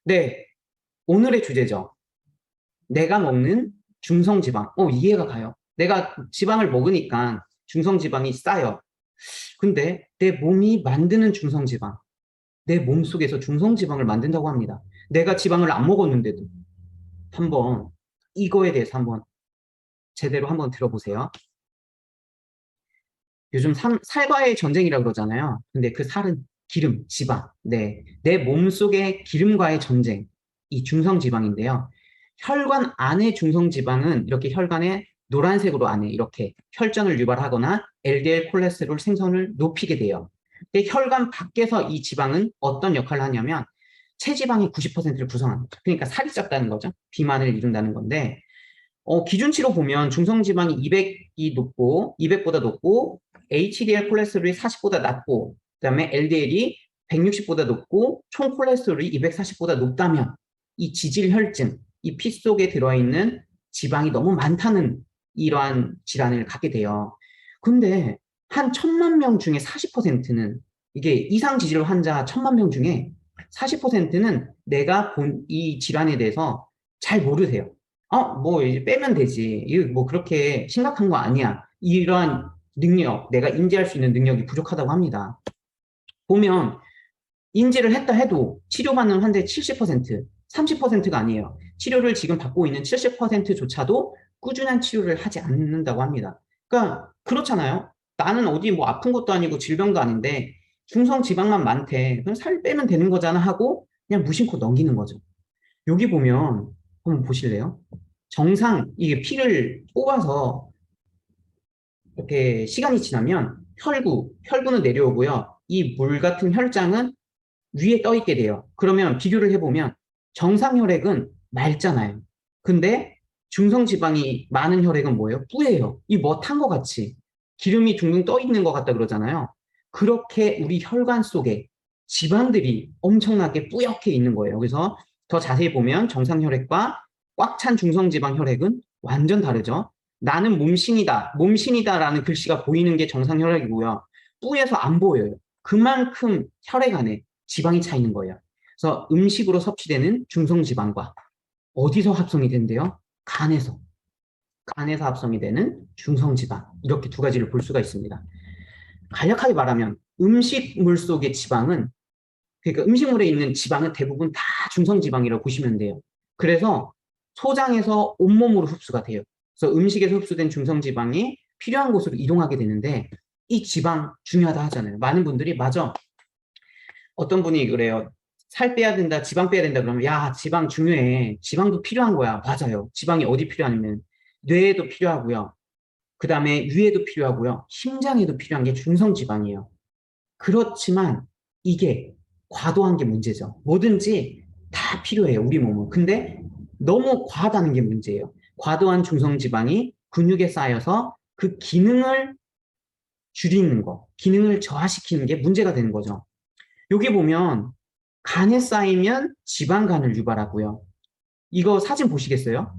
네, 오늘의 주제죠. 내가 먹는 중성지방. 이해가 가요. 내가 지방을 먹으니까 중성지방이 쌓여. 근데 내 몸이 만드는 중성지방, 내 몸속에서 중성지방을 만든다고 합니다. 내가 지방을 안 먹었는데도 한번 이거에 대해서 한번 제대로 한번 들어보세요. 요즘 살과의 전쟁이라고 그러잖아요. 근데 그 살은 기름, 지방. 네, 내 몸속의 기름과의 전쟁. 이 중성지방인데요. 혈관 안의 중성지방은 이렇게 혈관의 노란색으로 안에 이렇게 혈전을 유발하거나 LDL 콜레스테롤 생성을 높이게 돼요. 근데 혈관 밖에서 이 지방은 어떤 역할을 하냐면 체지방의 90%를 구성합니다. 그러니까 살이 쪘다는 거죠. 비만을 이룬다는 건데 기준치로 보면 중성지방이 200이 높고 200보다 높고 HDL 콜레스테롤이 40보다 낮고 그다음에 LDL이 160보다 높고 총 콜레스테롤이 240보다 높다면 이 지질혈증, 이 피 속에 들어있는 지방이 너무 많다는 이러한 질환을 갖게 돼요. 근데 한 1,000만 명 중에 40%는 이게 이상 지질 환자 1,000만 명 중에 40%는 내가 본 이 질환에 대해서 잘 모르세요. 뭐 이제 빼면 되지. 이거 뭐 그렇게 심각한 거 아니야. 이러한 능력, 내가 인지할 수 있는 능력이 부족하다고 합니다. 보면 인지를 했다 해도 치료받는 환자의 70%, 30%가 아니에요. 치료를 지금 받고 있는 70%조차도 꾸준한 치료를 하지 않는다고 합니다. 그러니까 그렇잖아요. 나는 어디 뭐 아픈 것도 아니고 질병도 아닌데 중성 지방만 많대. 그럼 살 빼면 되는 거잖아 하고 그냥 무심코 넘기는 거죠. 여기 보면 한번 보실래요? 정상 이게 피를 뽑아서 이렇게 시간이 지나면 혈구는 내려오고요. 이 물 같은 혈장은 위에 떠 있게 돼요. 그러면 비교를 해보면 정상 혈액은 맑잖아요. 근데 중성 지방이 많은 혈액은 뭐예요? 뿌예요. 이 뭐 탄 것 같이 기름이 둥둥 떠 있는 것 같다 그러잖아요. 그렇게 우리 혈관 속에 지방들이 엄청나게 뿌옇게 있는 거예요. 그래서 더 자세히 보면 정상 혈액과 꽉 찬 중성 지방 혈액은 완전 다르죠. 나는 몸신이다라는 글씨가 보이는 게 정상 혈액이고요. 뿌에서 안 보여요. 그만큼 혈액 안에 지방이 차 있는 거예요. 그래서 음식으로 섭취되는 중성지방과 어디서 합성이 된대요? 간에서. 간에서 합성이 되는 중성지방. 이렇게 두 가지를 볼 수가 있습니다. 간략하게 말하면 음식물 속의 지방은 그러니까 음식물에 있는 지방은 대부분 다 중성지방이라고 보시면 돼요. 그래서 소장에서 온몸으로 흡수가 돼요. 그래서 음식에서 흡수된 중성지방이 필요한 곳으로 이동하게 되는데 이 지방 중요하다 하잖아요. 많은 분들이 맞아. 어떤 분이 그래요. 살 빼야 된다, 지방 빼야 된다 그러면 야, 지방 중요해. 지방도 필요한 거야. 맞아요. 지방이 어디 필요하냐면 뇌에도 필요하고요. 그 다음에 위에도 필요하고요. 심장에도 필요한 게 중성지방이에요. 그렇지만 이게 과도한 게 문제죠. 뭐든지 다 필요해요, 우리 몸은. 근데 너무 과하다는 게 문제예요. 과도한 중성지방이 근육에 쌓여서 그 기능을 줄이는 거, 기능을 저하시키는 게 문제가 되는 거죠. 여기 보면 간에 쌓이면 지방간을 유발하고요. 이거 사진 보시겠어요?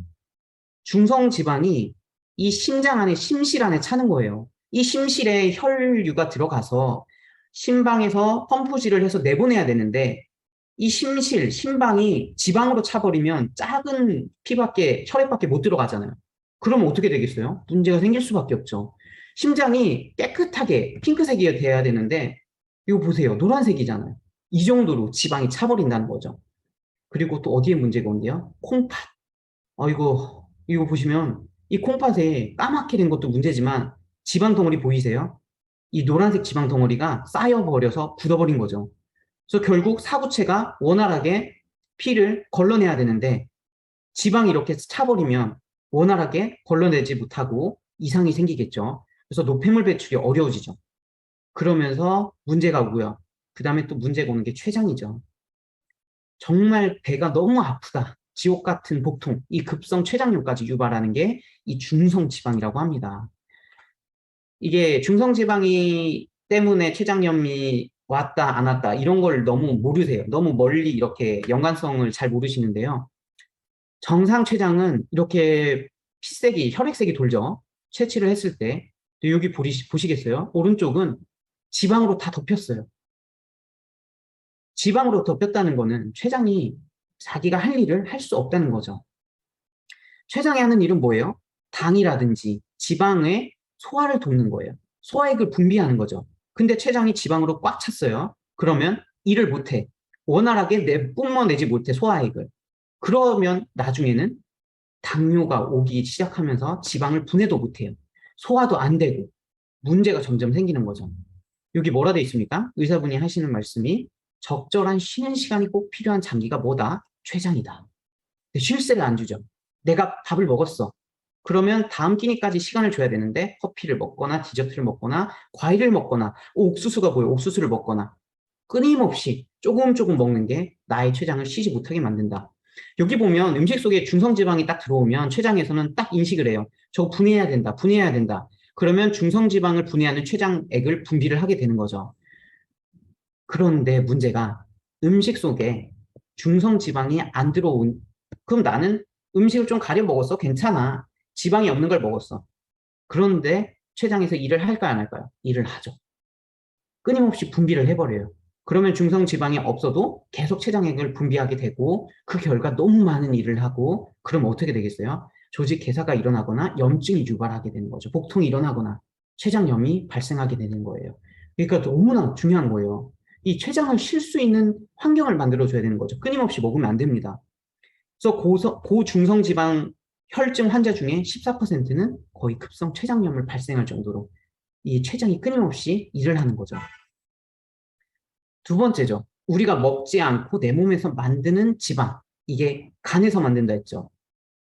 중성지방이 이 심장 안에 심실 안에 차는 거예요. 이 심실에 혈류가 들어가서 심방에서 펌프질을 해서 내보내야 되는데 이 심방이 지방으로 차버리면 작은 피밖에, 혈액밖에 못 들어가잖아요. 그러면 어떻게 되겠어요? 문제가 생길 수밖에 없죠. 심장이 깨끗하게 핑크색이 돼야 되는데 이거 보세요. 노란색이잖아요. 이 정도로 지방이 차버린다는 거죠. 그리고 또 어디에 문제가 온대요? 콩팥. 이거 보시면 이 콩팥에 까맣게 된 것도 문제지만 지방 덩어리 보이세요? 이 노란색 지방 덩어리가 쌓여버려서 굳어버린 거죠. 그래서 결국 사구체가 원활하게 피를 걸러내야 되는데 지방이 이렇게 차버리면 원활하게 걸러내지 못하고 이상이 생기겠죠. 그래서 노폐물 배출이 어려워지죠. 그러면서 문제가 오고요. 그 다음에 또 문제가 오는 게 췌장이죠. 정말 배가 너무 아프다. 지옥 같은 복통, 이 급성 췌장염까지 유발하는 게 이 중성지방이라고 합니다. 이게 중성지방이 때문에 췌장염이 왔다 안 왔다 이런 걸 너무 모르세요. 너무 멀리 이렇게 연관성을 잘 모르시는데요. 정상 췌장은 이렇게 피색이 혈액색이 돌죠. 채취를 했을 때. 여기 보시겠어요? 오른쪽은 지방으로 다 덮였어요. 지방으로 덮였다는 거는 췌장이 자기가 할 일을 할 수 없다는 거죠. 췌장이 하는 일은 뭐예요? 당이라든지 지방의 소화를 돕는 거예요. 소화액을 분비하는 거죠. 근데 췌장이 지방으로 꽉 찼어요. 그러면 일을 못해. 원활하게 뿜어내지 못해, 소화액을. 그러면 나중에는 당뇨가 오기 시작하면서 지방을 분해도 못해요. 소화도 안 되고 문제가 점점 생기는 거죠. 여기 뭐라 돼 있습니까? 의사분이 하시는 말씀이 적절한 쉬는 시간이 꼭 필요한 장기가 뭐다? 췌장이다. 쉴 새를 안 주죠. 내가 밥을 먹었어. 그러면 다음 끼니까지 시간을 줘야 되는데 커피를 먹거나 디저트를 먹거나 과일을 먹거나 옥수수가 보여 옥수수를 먹거나 끊임없이 조금 조금 먹는 게 나의 췌장을 쉬지 못하게 만든다. 여기 보면 음식 속에 중성지방이 딱 들어오면 췌장에서는 딱 인식을 해요. 저거 분해해야 된다. 분해해야 된다. 그러면 중성지방을 분해하는 췌장액을 분비를 하게 되는 거죠. 그런데 문제가 음식 속에 중성지방이 안 들어온, 그럼 나는 음식을 좀 가려 먹었어. 괜찮아. 지방이 없는 걸 먹었어. 그런데 췌장에서 일을 할까요, 안 할까요? 일을 하죠. 끊임없이 분비를 해버려요. 그러면 중성지방이 없어도 계속 췌장액을 분비하게 되고 그 결과 너무 많은 일을 하고 그럼 어떻게 되겠어요? 조직 개사가 일어나거나 염증이 유발하게 되는 거죠. 복통이 일어나거나 췌장염이 발생하게 되는 거예요. 그러니까 너무나 중요한 거예요. 이 췌장을 쉴 수 있는 환경을 만들어줘야 되는 거죠. 끊임없이 먹으면 안 됩니다. 그래서 고중성지방 혈증 환자 중에 14%는 거의 급성 췌장염을 발생할 정도로 이 췌장이 끊임없이 일을 하는 거죠. 두 번째죠. 우리가 먹지 않고 내 몸에서 만드는 지방. 이게 간에서 만든다 했죠.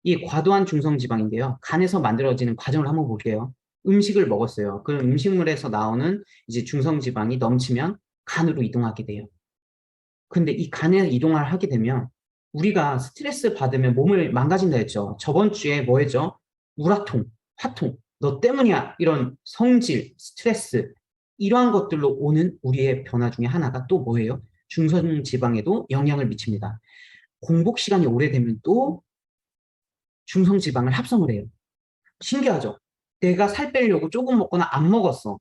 이 과도한 중성지방인데요. 간에서 만들어지는 과정을 한번 볼게요. 음식을 먹었어요. 그 음식물에서 나오는 이제 중성지방이 넘치면 간으로 이동하게 돼요. 근데 이 간에 이동을 하게 되면 우리가 스트레스 받으면 몸을 망가진다 했죠. 저번 주에 뭐 했죠? 우라통, 화통, 너 때문이야. 이런 성질, 스트레스, 이러한 것들로 오는 우리의 변화 중에 하나가 또 뭐예요? 중성지방에도 영향을 미칩니다. 공복 시간이 오래되면 또 중성지방을 합성을 해요. 신기하죠? 내가 살 빼려고 조금 먹거나 안 먹었어.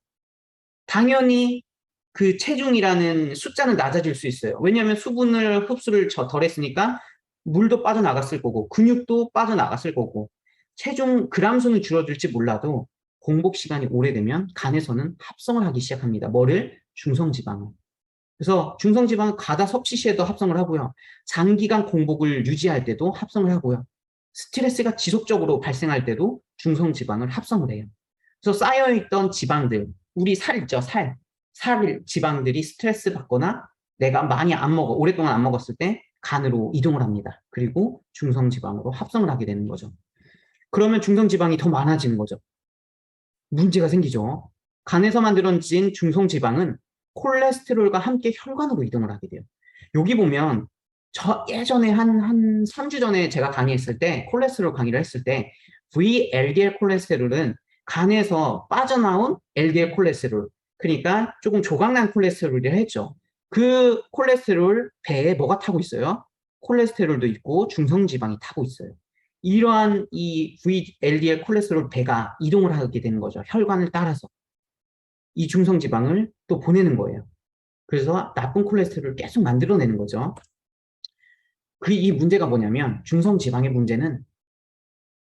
당연히 그 체중이라는 숫자는 낮아질 수 있어요. 왜냐하면 수분을 흡수를 덜 했으니까 물도 빠져나갔을 거고 근육도 빠져나갔을 거고 체중 그람 수는 줄어들지 몰라도 공복 시간이 오래되면 간에서는 합성을 하기 시작합니다. 뭐를? 중성지방을. 그래서 중성지방은 과다 섭취 시에도 합성을 하고요. 장기간 공복을 유지할 때도 합성을 하고요. 스트레스가 지속적으로 발생할 때도 중성지방을 합성을 해요. 그래서 쌓여있던 지방들, 우리 살 있죠, 살. 지방들이 스트레스 받거나 내가 많이 안 먹어, 오랫동안 안 먹었을 때 간으로 이동을 합니다. 그리고 중성지방으로 합성을 하게 되는 거죠. 그러면 중성지방이 더 많아지는 거죠. 문제가 생기죠. 간에서 만들어진 중성지방은 콜레스테롤과 함께 혈관으로 이동을 하게 돼요. 여기 보면 저 예전에 한 3주 전에 제가 강의했을 때 콜레스테롤 강의를 했을 때 VLDL 콜레스테롤은 간에서 빠져나온 LDL 콜레스테롤, 그러니까 조금 조각난 콜레스테롤이라 했죠. 그 콜레스테롤 배에 뭐가 타고 있어요? 콜레스테롤도 있고 중성지방이 타고 있어요. 이러한 이 VLDL 콜레스테롤 배가 이동을 하게 되는 거죠. 혈관을 따라서. 이 중성지방을 또 보내는 거예요. 그래서 나쁜 콜레스테롤을 계속 만들어내는 거죠. 이 문제가 뭐냐면 중성지방의 문제는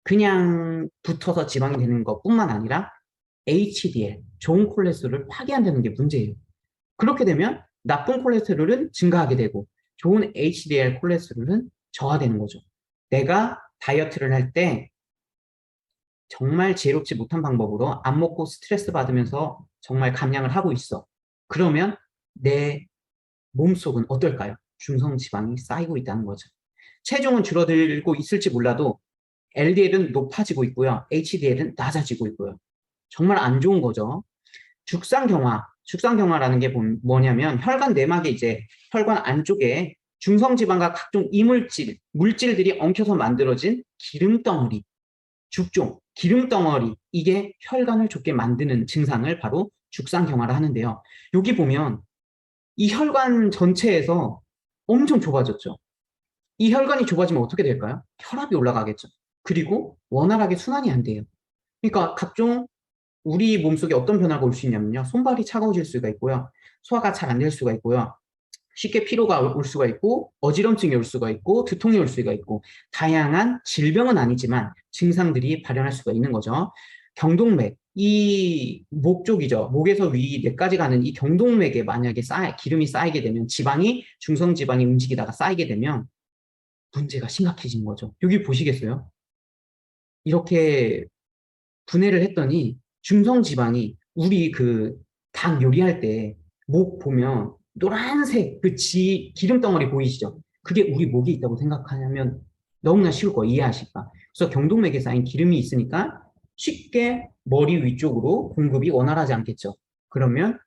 그냥 붙어서 지방이 되는 것뿐만 아니라 HDL, 좋은 콜레스테롤을 파괴한다는 게 문제예요. 그렇게 되면 나쁜 콜레스테롤은 증가하게 되고 좋은 HDL 콜레스테롤은 저하되는 거죠. 내가 다이어트를 할 때 정말 지혜롭지 못한 방법으로 안 먹고 스트레스 받으면서 정말 감량을 하고 있어. 그러면 내 몸속은 어떨까요? 중성지방이 쌓이고 있다는 거죠. 체중은 줄어들고 있을지 몰라도 LDL은 높아지고 있고요. HDL은 낮아지고 있고요. 정말 안 좋은 거죠. 죽상경화라는 게 뭐냐면 혈관 내막에 이제 혈관 안쪽에 중성지방과 각종 이물질, 물질들이 엉켜서 만들어진 기름덩어리, 죽종, 기름덩어리, 이게 혈관을 좁게 만드는 증상을 바로 죽상경화를 하는데요. 여기 보면 이 혈관 전체에서 엄청 좁아졌죠. 이 혈관이 좁아지면 어떻게 될까요? 혈압이 올라가겠죠. 그리고 원활하게 순환이 안 돼요. 그러니까 각종 우리 몸속에 어떤 변화가 올 수 있냐면요. 손발이 차가워질 수가 있고요. 소화가 잘 안 될 수가 있고요. 쉽게 피로가 올 수가 있고 어지럼증이 올 수가 있고 두통이 올 수가 있고 다양한 질병은 아니지만 증상들이 발현할 수가 있는 거죠. 경동맥, 이 목 쪽이죠. 목에서 위 뇌까지 가는 이 경동맥에 만약에 기름이 쌓이게 되면 지방이 중성지방이 움직이다가 쌓이게 되면 문제가 심각해진 거죠. 여기 보시겠어요? 이렇게 분해를 했더니 중성지방이 우리 그 닭 요리할 때 목 보면 노란색 그 기름 덩어리 보이시죠? 그게 우리 목에 있다고 생각하면 너무나 쉬울 거 이해하실까? 그래서 경동맥에 쌓인 기름이 있으니까 쉽게 머리 위쪽으로 공급이 원활하지 않겠죠. 그러면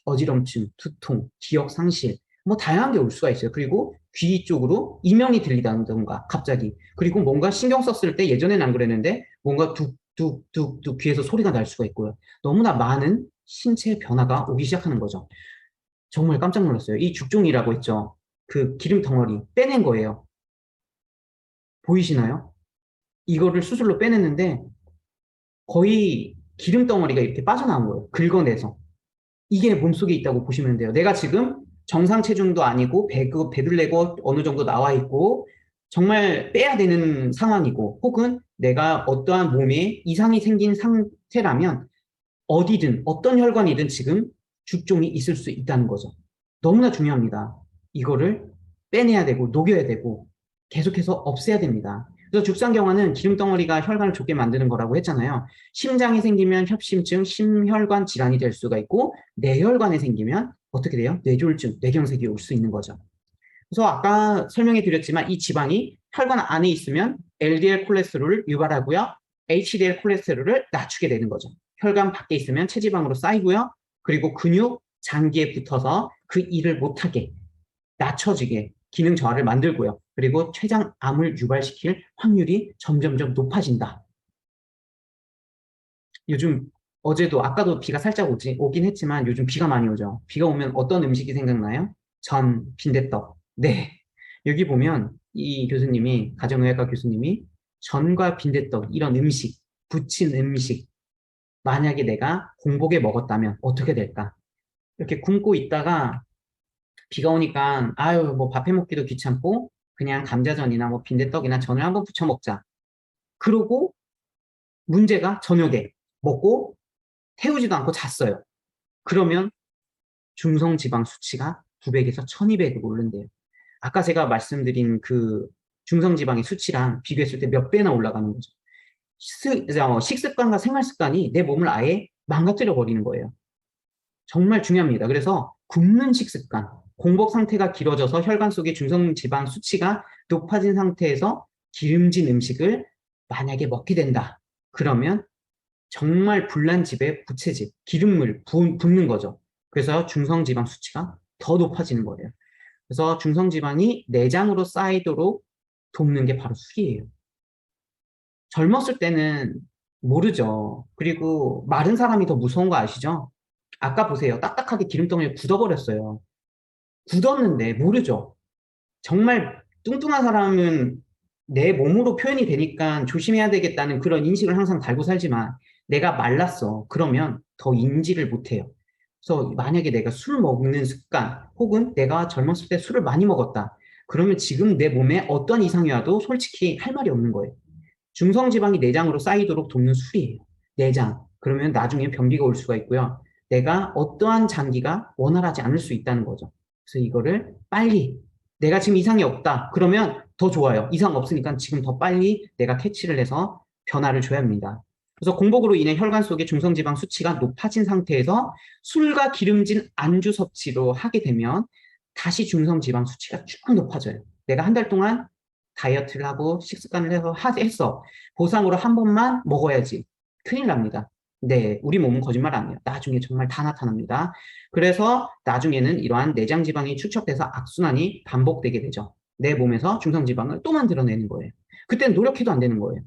어지럼증, 두통, 기억 상실, 뭐 다양한 게 올 수가 있어요. 그리고 귀 쪽으로 이명이 들리다던가 갑자기 그리고 뭔가 신경 썼을 때 예전에는 안 그랬는데 뭔가 뚝뚝뚝뚝 귀에서 소리가 날 수가 있고요. 너무나 많은 신체 변화가 오기 시작하는 거죠. 정말 깜짝 놀랐어요. 이 죽종이라고 했죠. 그 기름 덩어리 빼낸 거예요. 보이시나요? 이거를 수술로 빼냈는데 거의 기름 덩어리가 이렇게 빠져나온 거예요. 긁어내서. 이게 몸속에 있다고 보시면 돼요. 내가 지금 정상 체중도 아니고 배를 내고 어느 정도 나와 있고 정말 빼야 되는 상황이고 혹은 내가 어떠한 몸에 이상이 생긴 상태라면 어디든 어떤 혈관이든 지금 죽종이 있을 수 있다는 거죠. 너무나 중요합니다. 이거를 빼내야 되고 녹여야 되고 계속해서 없애야 됩니다. 그래서 죽상경화는 기름덩어리가 혈관을 좁게 만드는 거라고 했잖아요. 심장이 생기면 협심증, 심혈관 질환이 될 수가 있고 뇌혈관에 생기면 어떻게 돼요? 뇌졸중, 뇌경색이 올 수 있는 거죠. 그래서 아까 설명해 드렸지만 이 지방이 혈관 안에 있으면 LDL 콜레스테롤을 유발하고요. HDL 콜레스테롤을 낮추게 되는 거죠. 혈관 밖에 있으면 체지방으로 쌓이고요. 그리고 근육, 장기에 붙어서 그 일을 못하게 낮춰지게 기능 저하를 만들고요. 그리고 췌장암을 유발시킬 확률이 점점점 높아진다. 요즘 어제도 아까도 비가 살짝 오긴 했지만 요즘 비가 많이 오죠. 비가 오면 어떤 음식이 생각나요? 전, 빈대떡. 네. 여기 보면 이 교수님이 가정의학과 교수님이 전과 빈대떡 이런 음식, 부친 음식 만약에 내가 공복에 먹었다면 어떻게 될까? 이렇게 굶고 있다가 비가 오니까 아유 뭐 밥해 먹기도 귀찮고 그냥 감자전이나 뭐 빈대떡이나 전을 한번 부쳐 먹자. 그러고 문제가 저녁에 먹고 태우지도 않고 잤어요. 그러면 중성지방 수치가 900에서 1200으로 오른대요. 아까 제가 말씀드린 그 중성지방의 수치랑 비교했을 때 몇 배나 올라가는 거죠. 식습관과 생활습관이 내 몸을 아예 망가뜨려 버리는 거예요. 정말 중요합니다. 그래서 굶는 식습관, 공복 상태가 길어져서 혈관 속의 중성지방 수치가 높아진 상태에서 기름진 음식을 만약에 먹게 된다. 그러면 정말 불난집에 부채집, 기름물 붓는 거죠. 그래서 중성지방 수치가 더 높아지는 거예요. 그래서 중성지방이 내장으로 쌓이도록 돕는 게 바로 술이에요. 젊었을 때는 모르죠. 그리고 마른 사람이 더 무서운 거 아시죠? 아까 보세요. 딱딱하게 기름덩이를 굳어버렸어요. 굳었는데 모르죠. 정말 뚱뚱한 사람은 내 몸으로 표현이 되니까 조심해야 되겠다는 그런 인식을 항상 달고 살지만 내가 말랐어. 그러면 더 인지를 못해요. 그래서 만약에 내가 술 먹는 습관 혹은 내가 젊었을 때 술을 많이 먹었다. 그러면 지금 내 몸에 어떤 이상이 와도 솔직히 할 말이 없는 거예요. 중성지방이 내장으로 쌓이도록 돕는 술이에요. 내장. 그러면 나중에 변비가 올 수가 있고요. 내가 어떠한 장기가 원활하지 않을 수 있다는 거죠. 그래서 이거를 빨리 내가 지금 이상이 없다. 그러면 더 좋아요. 이상 없으니까 지금 더 빨리 내가 캐치를 해서 변화를 줘야 합니다. 그래서 공복으로 인해 혈관 속의 중성지방 수치가 높아진 상태에서 술과 기름진 안주 섭취로 하게 되면 다시 중성지방 수치가 쭉 높아져요. 내가 한 달 동안 다이어트를 하고 식습관을 해서 했어. 보상으로 한 번만 먹어야지. 큰일 납니다. 네, 우리 몸은 거짓말 안 해요. 나중에 정말 다 나타납니다. 그래서 나중에는 이러한 내장 지방이 축적돼서 악순환이 반복되게 되죠. 내 몸에서 중성 지방을 또 만들어내는 거예요. 그때는 노력해도 안 되는 거예요.